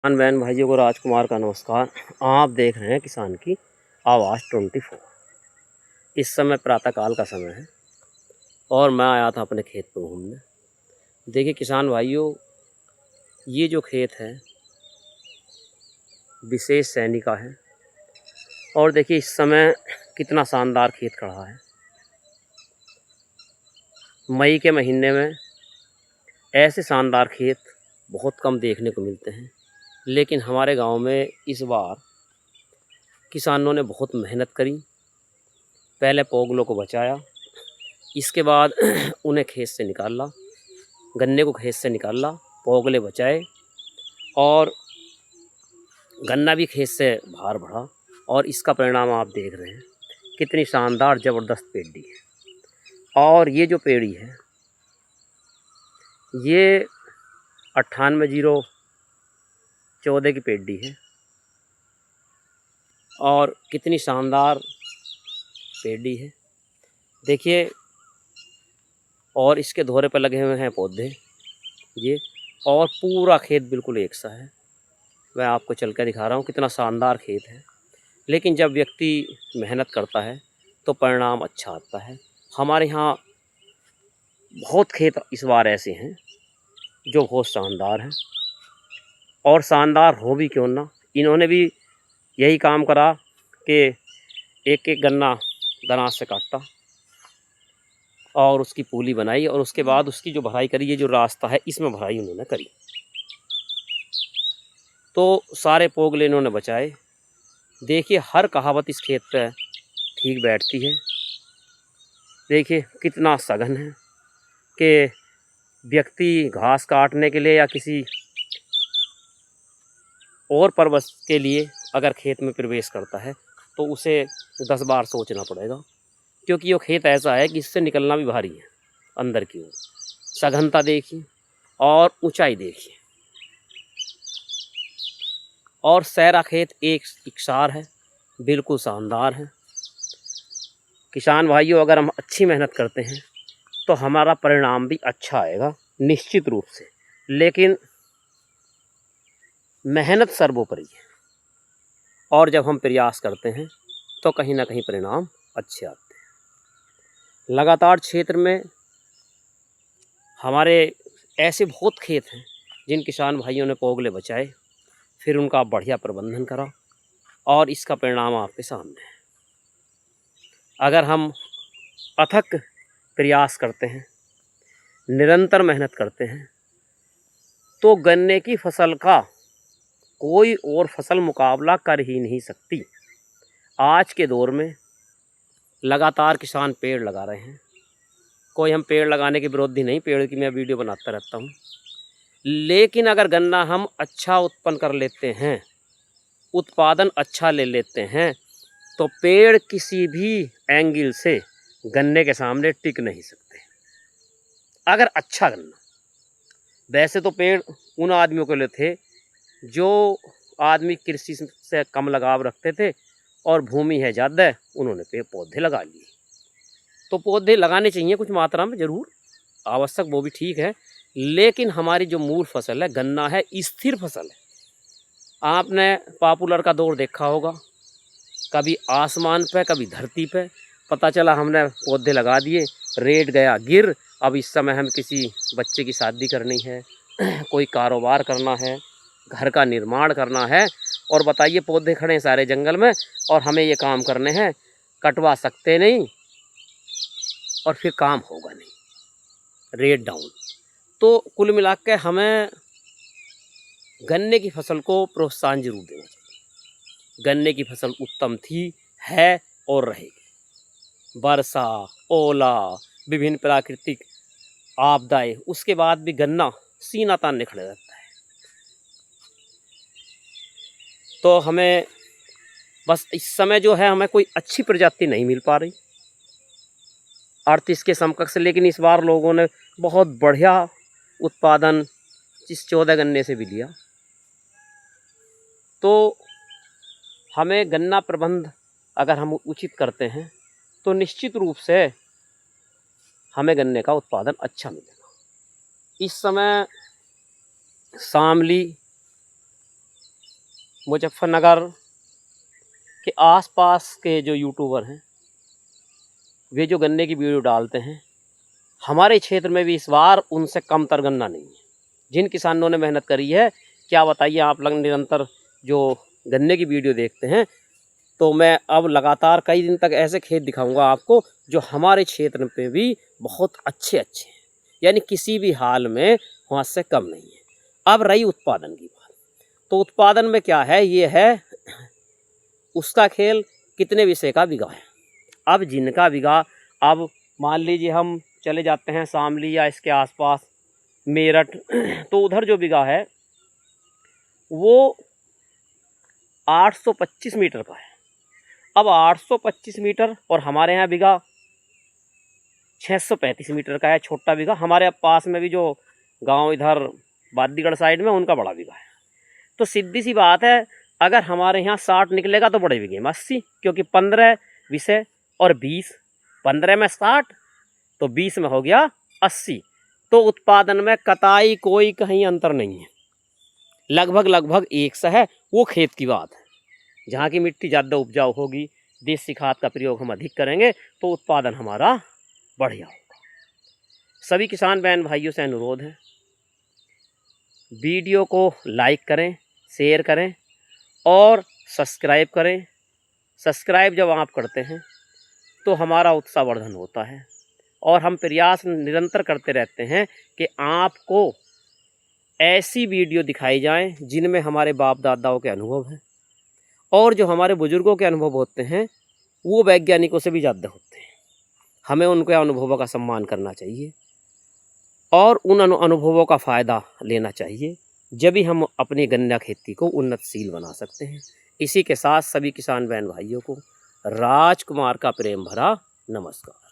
किसान बहन भाइयों को राजकुमार का नमस्कार। आप देख रहे हैं किसान की आवाज़ 24। इस समय प्रातःकाल का समय है और मैं आया था अपने खेत पर घूमने। देखिए किसान भाइयों, ये जो खेत है विशेष सैनी का है और देखिए इस समय कितना शानदार खेत खड़ा है। मई के महीने में ऐसे शानदार खेत बहुत कम देखने को मिलते हैं, लेकिन हमारे गांव में इस बार किसानों ने बहुत मेहनत करी। पहले पोगलों को बचाया, इसके बाद उन्हें खेत से निकाला, गन्ने को खेत से निकाला, पोगले बचाए और गन्ना भी खेत से बाहर बढ़ा। और इसका परिणाम आप देख रहे हैं, कितनी शानदार ज़बरदस्त पेड़ी है। और ये जो पेड़ी है ये 98-0-14 की पेड़ी है और कितनी शानदार पेड़ी है देखिए। और इसके धोरे पर लगे हुए हैं पौधे ये, और पूरा खेत बिल्कुल एक सा है। मैं आपको चल कर दिखा रहा हूँ कितना शानदार खेत है। लेकिन जब व्यक्ति मेहनत करता है तो परिणाम अच्छा आता है। हमारे यहाँ बहुत खेत इस बार ऐसे हैं जो बहुत शानदार हैं, और शानदार हो भी क्यों ना, इन्होंने भी यही काम करा कि एक एक गन्ना दराज से काटा और उसकी पूली बनाई और उसके बाद उसकी जो भराई करी, ये जो रास्ता है इसमें भराई उन्होंने करी। तो सारे पोगले इन्होंने बचाए। देखिए हर कहावत इस खेत पे ठीक बैठती है। देखिए कितना सघन है कि व्यक्ति घास काटने के लिए या किसी और पर्पस के लिए अगर खेत में प्रवेश करता है तो उसे 10 बार सोचना पड़ेगा, क्योंकि वो खेत ऐसा है कि इससे निकलना भी भारी है। अंदर की ओर सघनता देखिए और ऊंचाई देखिए, और सहरा खेत एक इकसार है, बिल्कुल शानदार है। किसान भाइयों, अगर हम अच्छी मेहनत करते हैं तो हमारा परिणाम भी अच्छा आएगा निश्चित रूप से, लेकिन मेहनत सर्वोपरि है। और जब हम प्रयास करते हैं तो कहीं ना कहीं परिणाम अच्छे आते हैं। लगातार क्षेत्र में हमारे ऐसे बहुत खेत हैं जिन किसान भाइयों ने पोगले बचाए, फिर उनका बढ़िया प्रबंधन करा और इसका परिणाम आपके सामने है। अगर हम अथक प्रयास करते हैं, निरंतर मेहनत करते हैं, तो गन्ने की फसल का कोई और फसल मुकाबला कर ही नहीं सकती। आज के दौर में लगातार किसान पेड़ लगा रहे हैं। कोई हम पेड़ लगाने के विरोधी नहीं, पेड़ की मैं वीडियो बनाता रहता हूँ। लेकिन अगर गन्ना हम अच्छा उत्पन्न कर लेते हैं, उत्पादन अच्छा ले लेते हैं, तो पेड़ किसी भी एंगल से गन्ने के सामने टिक नहीं सकते। अगर अच्छा गन्ना, वैसे तो पेड़ उन आदमियों के लिए थे जो आदमी कृषि से कम लगाव रखते थे और भूमि है ज़्यादा, उन्होंने पेड़ पौधे लगा लिए। तो पौधे लगाने चाहिए कुछ मात्रा में, ज़रूर आवश्यक, वो भी ठीक है। लेकिन हमारी जो मूल फसल है गन्ना है, स्थिर फसल है। आपने पॉपुलर का दौर देखा होगा, कभी आसमान पे कभी धरती पे। पता चला हमने पौधे लगा दिए, रेट गया गिर। अब इस समय हम किसी बच्चे की शादी करनी है, कोई कारोबार करना है, घर का निर्माण करना है, और बताइए पौधे खड़े हैं सारे जंगल में और हमें ये काम करने हैं, कटवा सकते नहीं और फिर काम होगा नहीं, रेट डाउन। तो कुल मिला के हमें गन्ने की फसल को प्रोत्साहन जरूर देना चाहिए। गन्ने की फसल उत्तम थी, है और रहेगी। वर्षा, ओला, विभिन्न प्राकृतिक आपदाएं, उसके बाद भी गन्ना सीना तानने खड़े रहता है। तो हमें बस इस समय जो है, हमें कोई अच्छी प्रजाति नहीं मिल पा रही 38 के समकक्ष, लेकिन इस बार लोगों ने बहुत बढ़िया उत्पादन इस 14 गन्ने से भी लिया। तो हमें गन्ना प्रबंध अगर हम उचित करते हैं तो निश्चित रूप से हमें गन्ने का उत्पादन अच्छा मिलेगा। इस समय शामली मुजफ्फरनगर के आसपास के जो यूट्यूबर हैं वे जो गन्ने की वीडियो डालते हैं, हमारे क्षेत्र में भी इस बार उनसे कम तर गन्ना नहीं है। जिन किसानों ने मेहनत करी है, क्या बताइए, आप लोग निरंतर जो गन्ने की वीडियो देखते हैं, तो मैं अब लगातार कई दिन तक ऐसे खेत दिखाऊंगा आपको जो हमारे क्षेत्र पे भी बहुत अच्छे हैं, यानी किसी भी हाल में वहाँ से कम नहीं है। अब रही उत्पादन की बात, तो उत्पादन में क्या है, ये है उसका खेल कितने विषय का बीघा है। अब जिनका बीघा, अब मान लीजिए हम चले जाते हैं शामली या इसके आसपास मेरठ, तो उधर जो बीघा है वो 825 मीटर का है। अब 825 मीटर और हमारे यहाँ बीघा 635 मीटर का है, छोटा बीघा। हमारे पास में भी जो गांव इधर बादीगढ़ साइड में, उनका बड़ा बीघा है। तो सीधी सी बात है, अगर हमारे यहाँ 60 निकलेगा तो बड़े बीघे में 80, क्योंकि 15 विषय और 20, 15 में 60 तो 20 में हो गया 80। तो उत्पादन में कतई कोई कहीं अंतर नहीं है, लगभग एक सा है। वो खेत की बात है, जहाँ की मिट्टी ज़्यादा उपजाऊ होगी, देसी खाद का प्रयोग हम अधिक करेंगे तो उत्पादन हमारा बढ़िया होगा। सभी किसान बहन भाइयों से अनुरोध है, वीडियो को लाइक करें, शेयर करें और सब्सक्राइब करें। सब्सक्राइब जब आप करते हैं तो हमारा उत्साहवर्धन होता है और हम प्रयास निरंतर करते रहते हैं कि आपको ऐसी वीडियो दिखाई जाएं जिनमें हमारे बाप दादाओं के अनुभव हैं, और जो हमारे बुजुर्गों के अनुभव होते हैं वो वैज्ञानिकों से भी ज़्यादा होते हैं। हमें उनके अनुभवों का सम्मान करना चाहिए और उन अनुभवों का फ़ायदा लेना चाहिए, जब भी हम अपनी गन्ना खेती को उन्नतशील बना सकते हैं। इसी के साथ सभी किसान बहन भाइयों को राजकुमार का प्रेम भरा नमस्कार।